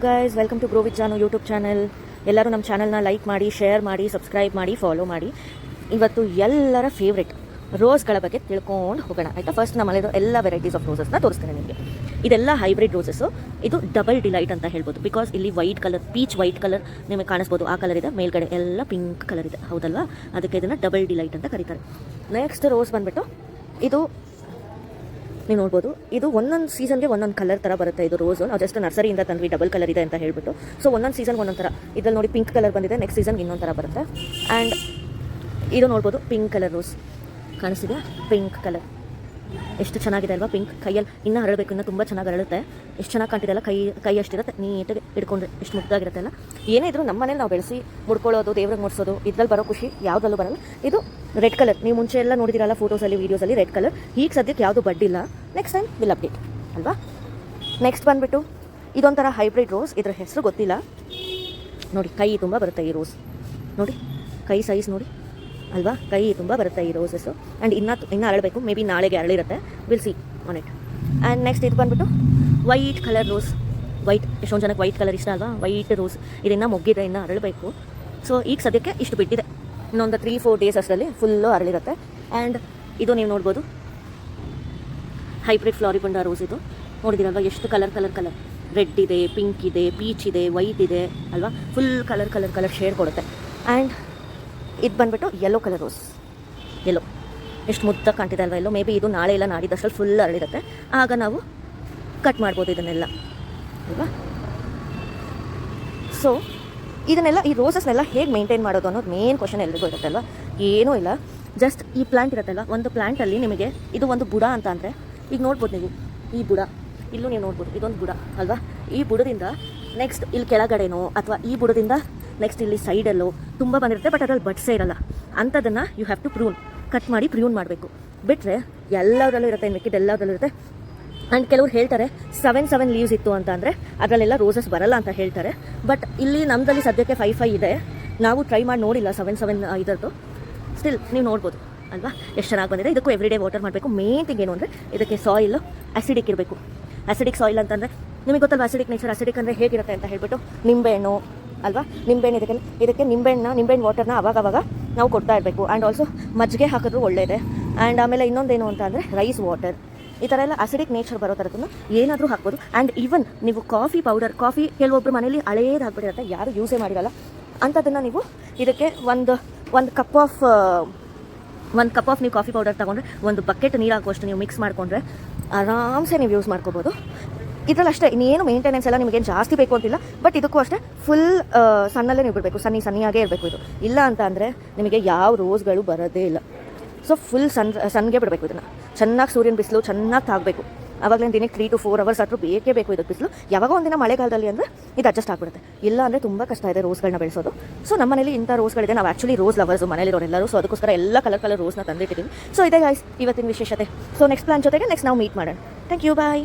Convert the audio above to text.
Guys welcome to grow with Janu YouTube channel. ಎಲ್ಲರೂ ನಮ್ಮ ಚಾನಲ್ನ ಲೈಕ್ ಮಾಡಿ, ಶೇರ್ ಮಾಡಿ, ಸಬ್ಸ್ಕ್ರೈಬ್ ಮಾಡಿ, ಫಾಲೋ ಮಾಡಿ. ಇವತ್ತು ಎಲ್ಲರ ಫೇವ್ರೆಟ್ ರೋಸ್ಗಳ ಬಗ್ಗೆ ತಿಳ್ಕೊಂಡು ಹೋಗೋಣ ಆಯಿತಾ. ಫಸ್ಟ್ ನಮ್ಮಲ್ಲಿರೋ ಎಲ್ಲ ವೆರೈಟೀಸ್ ಆಫ್ ರೋಸಸ್ನ ತೋರಿಸ್ತೇನೆ ನಿಮಗೆ. ಇದೆಲ್ಲ ಹೈಬ್ರಿಡ್ ರೋಸಸ್ಸು. ಇದು ಡಬಲ್ ಡಿಲೈಟ್ ಅಂತ ಹೇಳ್ಬೋದು. ಬಿಕಾಸ್ ಇಲ್ಲಿ white colour, peach white colour ನಿಮಗೆ ಕಾಣಿಸ್ಬೋದು. ಆ ಕಲರ್ ಇದೆ, ಮೇಲ್ಗಡೆ ಎಲ್ಲ ಪಿಂಕ್ ಕಲರ್ ಇದೆ, ಹೌದಲ್ವಾ? ಅದಕ್ಕೆ ಇದನ್ನು ಡಬಲ್ ಡಿಲೈಟ್ ಅಂತ ಕರೀತಾರೆ. ನೆಕ್ಸ್ಟ್ ರೋಸ್ ಬಂದುಬಿಟ್ಟು ಇದು ನೀವು ನೋಡ್ಬೋದು. ಇದು ಒಂದೊಂದು ಸೀಸನ್ಗೆ ಒಂದೊಂದು ಕಲರ್ ಥರ ಬರುತ್ತೆ. ಇದು ರೋಸು ನಾವು ಜಸ್ಟ್ ನರ್ಸರಿಯಿಂದ ತಂದ್ವಿ, ಡಬಲ್ ಕಲರ್ ಇದೆ ಅಂತ ಹೇಳ್ಬಿಟ್ಟು. ಸೊ ಒಂದೊಂದು ಸೀಸನ್ಗೆ ಒಂದೊಂದು ಥರ. ಇದ್ರಲ್ಲಿ ನೋಡಿ ಪಿಂಕ್ ಕಲರ್ ಬಂದಿದೆ, ನೆಕ್ಸ್ಟ್ ಸೀಸನ್ಗೆ ಇನ್ನೊಂದು ಥರ ಬರುತ್ತೆ. ಆ್ಯಂಡ್ ಇದು ನೋಡ್ಬೋದು, ಪಿಂಕ್ ಕಲರ್ ರೋಸ್ ಕಾಣಿಸ್ತಿದೆ. ಪಿಂಕ್ ಕಲರ್ ಎಷ್ಟು ಚೆನ್ನಾಗಿದೆ ಅಲ್ವಾ? ಪಿಂಕ್ ಕೈಯಲ್ಲಿ ಇನ್ನೂ ಹರಳಬೇಕು, ಇನ್ನೂ ತುಂಬ ಚೆನ್ನಾಗಿ ಹರಳುತ್ತೆ. ಎಷ್ಟು ಚೆನ್ನಾಗಿ ಕಾಣ್ತಿದೆ ಅಲ್ಲ? ಕೈ ಅಷ್ಟಿರುತ್ತೆ, ನೀಟಾಗಿ ಹಿಡ್ಕೊಂಡ್ರೆ ಎಷ್ಟು ಮುದ್ದಾಗಿರುತ್ತೆ ಅಲ್ಲ. ಏನೇ ಇದ್ರೂ ನಮ್ಮ ಮನೇಲಿ ನಾವು ಬೆಳೆಸಿ ಮುಡ್ಕೊಳ್ಳೋದು, ದೇವ್ರಿಗೆ ಮುಡಿಸೋದು, ಇದ್ರಲ್ಲಿ ಬರೋ ಖುಷಿ ಯಾವುದಲ್ಲೂ ಬರಲ್ಲ. ಇದು ರೆಡ್ ಕಲರ್, ನೀವು ಮುಂಚೆ ಎಲ್ಲ ನೋಡಿದಿರಲ್ಲ ಫೋಟೋಸಲ್ಲಿ, ವೀಡಿಯೋಸಲ್ಲಿ ರೆಡ್ ಕಲರ್. ಈಗ ಸದ್ಯಕ್ಕೆ ಯಾವುದು ಬಡ್ಡಿಲ್ಲ, ನೆಕ್ಸ್ಟ್ ಟೈಮ್ ವಿಲ್ ಅಪ್ಡೇಟ್ ಅಲ್ವಾ. ನೆಕ್ಸ್ಟ್ ಬಂದುಬಿಟ್ಟು ಇದೊಂಥರ ಹೈಬ್ರಿಡ್ ರೋಸ್. ಇದರ ಹೆಸರು ಗೊತ್ತಿಲ್ಲ. ನೋಡಿ ಕೈ ತುಂಬ ಬರುತ್ತೆ ಈ ರೋಸ್. ನೋಡಿ ಕೈ ಸೈಜ್ ನೋಡಿ ಅಲ್ವಾ? ಕೈ ತುಂಬ ಬರುತ್ತೆ ಈ ರೋಸಸ್ಸು. ಆ್ಯಂಡ್ ಇನ್ನೂ ಅರಳಬೇಕು, ಮೇ ಬಿ ನಾಳೆಗೆ ಅರಳಿರುತ್ತೆ, will see on it. And next ಇದು ಬಂದುಬಿಟ್ಟು ವೈಟ್ ಕಲರ್ ರೋಸ್. ವೈಟ್ ಎಷ್ಟೊಂದು ಜನಕ್ಕೆ ವೈಟ್ ಕಲರ್ ಇಷ್ಟ ಅಲ್ವಾ? ವೈಟ್ ರೋಸ್ ಇದನ್ನು ಮೊಗ್ಗಿದೆ, ಇನ್ನೂ ಅರಳಬೇಕು. ಸೊ ಈಗ ಸದ್ಯಕ್ಕೆ ಇಷ್ಟು ಬಿಟ್ಟಿದೆ, ಇನ್ನೊಂದು 3-4 ಡೇಸ್ ಅಷ್ಟರಲ್ಲಿ ಫುಲ್ಲು ಅರಳಿರುತ್ತೆ. ಆ್ಯಂಡ್ ಇದು ನೀವು ನೋಡ್ಬೋದು ಹೈಬ್ರಿಡ್ ಫ್ಲಾರಿಬಂಡ ರೋಸ್. ಇದು ನೋಡಿದಿರಲ್ವ ಎಷ್ಟು ಕಲರ್ ರೆಡ್ ಇದೆ, ಪಿಂಕ್ ಇದೆ, ಪೀಚ್ ಇದೆ, ವೈಟ್ ಇದೆ ಅಲ್ವಾ? ಫುಲ್ ಕಲರ್ ಶೇಡ್ ಕೊಡುತ್ತೆ. ಆ್ಯಂಡ್ ಇದು ಬಂದುಬಿಟ್ಟು ಯೆಲ್ಲೋ ಕಲರ್ ರೋಸ್. ಯೆಲ್ಲೋ ಎಷ್ಟು ಮುದ್ದ ಕಾಣ್ತಿದೆ ಅಲ್ವಾ? ಎಲ್ಲೋ ಮೇ ಬಿ ಇದು ನಾಳೆ ಇಲ್ಲ ನಾಡಿದ್ದಷ್ಟರಲ್ಲಿ ಫುಲ್ ಅರಳಿರುತ್ತೆ. ಆಗ ನಾವು ಕಟ್ ಮಾಡ್ಬೋದು ಇದನ್ನೆಲ್ಲ ಅಲ್ವಾ? ಸೊ ಇದನ್ನೆಲ್ಲ, ಈ ರೋಸಸ್ನೆಲ್ಲ ಹೇಗೆ ಮೇಂಟೈನ್ ಮಾಡೋದು ಅನ್ನೋದು ಮೇನ್ ಕ್ವಶನ್ ಎಲ್ರಿಗೂ ಇರುತ್ತಲ್ವ. ಏನೂ ಇಲ್ಲ, ಜಸ್ಟ್ ಈ ಪ್ಲ್ಯಾಂಟ್ ಇರುತ್ತಲ್ವ, ಒಂದು ಪ್ಲ್ಯಾಂಟಲ್ಲಿ ನಿಮಗೆ ಇದು ಒಂದು ಬುಡ ಅಂತ ಅಂದರೆ, ಈಗ ನೋಡ್ಬೋದು ನೀವು ಈ ಬುಡ, ಇಲ್ಲೂ ನೀವು ನೋಡ್ಬೋದು ಇದೊಂದು ಬುಡ ಅಲ್ವಾ? ಈ ಬುಡದಿಂದ ನೆಕ್ಸ್ಟ್ ಇಲ್ಲಿ ಕೆಳಗಡೆನೋ ಅಥವಾ ಈ ಬುಡದಿಂದ ನೆಕ್ಸ್ಟ್ ಇಲ್ಲಿ ಸೈಡಲ್ಲೋ ತುಂಬ ಬಂದಿರುತ್ತೆ, ಬಟ್ ಅದ್ರಲ್ಲಿ ಬಡ್ಸೇ ಇರಲ್ಲ. ಅಂಥದ್ದನ್ನು ಯು ಹ್ಯಾವ್ ಟು ಕಟ್ ಮಾಡಿ ಪ್ರ್ಯೂನ್ ಮಾಡಬೇಕು. ಬಿಟ್ಟರೆ ಎಲ್ಲದರಲ್ಲೂ ಇರುತ್ತೆ, ಮಿಕ್ಕಿದ ಎಲ್ಲದರಲ್ಲೂ ಇರುತ್ತೆ. ಆ್ಯಂಡ್ ಕೆಲವ್ರು ಹೇಳ್ತಾರೆ 7 ಲೀವ್ಸ್ ಇತ್ತು ಅಂತ ಅಂದರೆ ಅದರಲ್ಲೆಲ್ಲ ರೋಸಸ್ ಬರಲ್ಲ ಅಂತ ಹೇಳ್ತಾರೆ. ಬಟ್ ಇಲ್ಲಿ ನಮ್ಮದಲ್ಲಿ ಸದ್ಯಕ್ಕೆ 5 ಇದೆ. ನಾವು ಟ್ರೈ ಮಾಡಿ ನೋಡಿಲ್ಲ 7 ಇದರದ್ದು. ಸ್ಟಿಲ್ ನೀವು ನೋಡ್ಬೋದು ಅಲ್ವಾ ಎಷ್ಟು ಚೆನ್ನಾಗಿ ಬಂದಿದೆ. ಇದಕ್ಕೂ ಎವ್ರಿ ಡೇ ವಾಟರ್ ಮಾಡಬೇಕು. ಮೇನ್ ಥಿಂಗ್ ಏನು ಅಂದರೆ ಇದಕ್ಕೆ ಸಾಯಿಲ್ ಅಸಿಡಿಕ್ ಇರಬೇಕು. ಅಸಿಡಿಕ್ ಸಾಯಿಲ್ ಅಂತಂದರೆ ನಿಮಗೆ ಗೊತ್ತಲ್ವ, ಅಸಿಡಿಕ್ ನೇಚರ್. ಅಸಿಡಿಕ್ ಅಂದರೆ ಹೇಗಿರುತ್ತೆ ಅಂತ ಹೇಳ್ಬಿಟ್ಟು, ನಿಂಬೆಹಣ್ಣು ಅಲ್ವಾ? ನಿಂಬೆಹಣ್ಣು, ಇದಕ್ಕೆ ನಿಂಬೆಹಣ್ಣು ವಾಟರ್ನ ಅವಾಗ ನಾವು ಕೊಡ್ತಾ ಇರಬೇಕು. ಆ್ಯಂಡ್ ಆಲ್ಸೋ ಮಜ್ಜಿಗೆ ಹಾಕಿದ್ರು ಒಳ್ಳೆಯದೆ. ಆ್ಯಂಡ್ ಆಮೇಲೆ ಇನ್ನೊಂದೇನು ಅಂತ ಅಂದರೆ ರೈಸ್ ವಾಟರ್. ಈ ಥರ ಎಲ್ಲ ಅಸಿಡಿಕ್ ನೇಚರ್ ಬರೋ ಥರದನ್ನು ಏನಾದರೂ ಹಾಕ್ಬೋದು. ಆ್ಯಂಡ್ ಈವನ್ ನೀವು ಕಾಫಿ ಪೌಡರ್, ಕಾಫಿ ಕೆಲವೊಬ್ಬರು ಮನೇಲಿ ಹಳೇದು ಹಾಕ್ಬಿಟ್ಟಿರುತ್ತೆ, ಯಾರು ಯೂಸೇ ಮಾಡಿರಲ್ಲ. ಅಂಥದ್ದನ್ನು ನೀವು ಇದಕ್ಕೆ ಒಂದು ಕಪ್ ಆಫ್ ನೀವು ಕಾಫಿ ಪೌಡರ್ ತೊಗೊಂಡ್ರೆ, ಒಂದು ಬಕೆಟ್ ನೀರು ಹಾಕುವಷ್ಟು ನೀವು ಮಿಕ್ಸ್ ಮಾಡಿಕೊಂಡ್ರೆ ಆರಾಮ್ಸೆ ನೀವು ಯೂಸ್ ಮಾಡ್ಕೋಬೋದು. ಇದರಲ್ಲಿ ಅಷ್ಟೇ, ಇನ್ನೇನು ಮೇಂಟೆನೆನ್ಸ್ ಎಲ್ಲ ನಿಮಗೇನು ಜಾಸ್ತಿ ಬೇಕು ಅಂತಿಲ್ಲ. ಬಟ್ ಇದಕ್ಕೂ ಅಷ್ಟೇ ಫುಲ್ ಸಣ್ಣಲ್ಲೇ ನೀವು ಬಿಡಬೇಕು, ಸನ್ನಿಯಾಗೇ ಇರಬೇಕು. ಇದು ಇಲ್ಲ ಅಂತ ಅಂದರೆ ನಿಮಗೆ ಯಾವ ರೋಸ್ಗಳು ಬರೋದೇ ಇಲ್ಲ. ಸೊ ಫುಲ್ ಸನ್ಗೆ ಬಿಡಬೇಕು. ಇದನ್ನು ಚೆನ್ನಾಗಿ ಸೂರ್ಯನ ಬಿಸಿಲು ಚೆನ್ನಾಗಿ ತಾಗಬೇಕು. ಆವಾಗಲೇ ದಿನಕ್ಕೆ 3 to 4 hours ಆದರೂ ಬೇಕೇ ಬೇಕು ಇದಕ್ಕೆ ಬಿಸಿಲು. ಯಾವಾಗ ಒಂದಿನ ಮಳೆಗಾಲದಲ್ಲಿ ಅಂದರೆ ಇದು ಅಡ್ಜಸ್ಟ್ ಆಗಿಬಿಡುತ್ತೆ. ಇಲ್ಲ ಅಂದರೆ ತುಂಬ ಕಷ್ಟ ಇದೆ ರೋಸ್ಗಳನ್ನ ಬೆಳೆಸೋದು. ಸೊ ನಮ್ಮ ಮನೇಲಿ ಇಂಥ ರೋಸ್ಗಳಿದೆ. ನಾವು ಆ್ಯಕ್ಚುಲಿ ರೋಸ್ ಲವರ್ಸು ಮನೇಲಿರೋರೆಲ್ಲರೂ. ಸೊ ಅದಕ್ಕೋಸ್ಕರ ಎಲ್ಲ ಕಲರ್ ರೋಸ್ನ ತಂದಿಟ್ಟಿದ್ದೀವಿ. ಸೊ ಇದೇ ಗೈಸ್ ಇವತ್ತಿನ ವಿಶೇಷತೆ. ಸೊ ನೆಕ್ಸ್ಟ್ ಪ್ಲಾನ್ ಜೊತೆಗೆ ನೆಕ್ಸ್ಟ್ ನಾವು ಮೀಟ್ ಮಾಡೋಣ. Thank you, bye.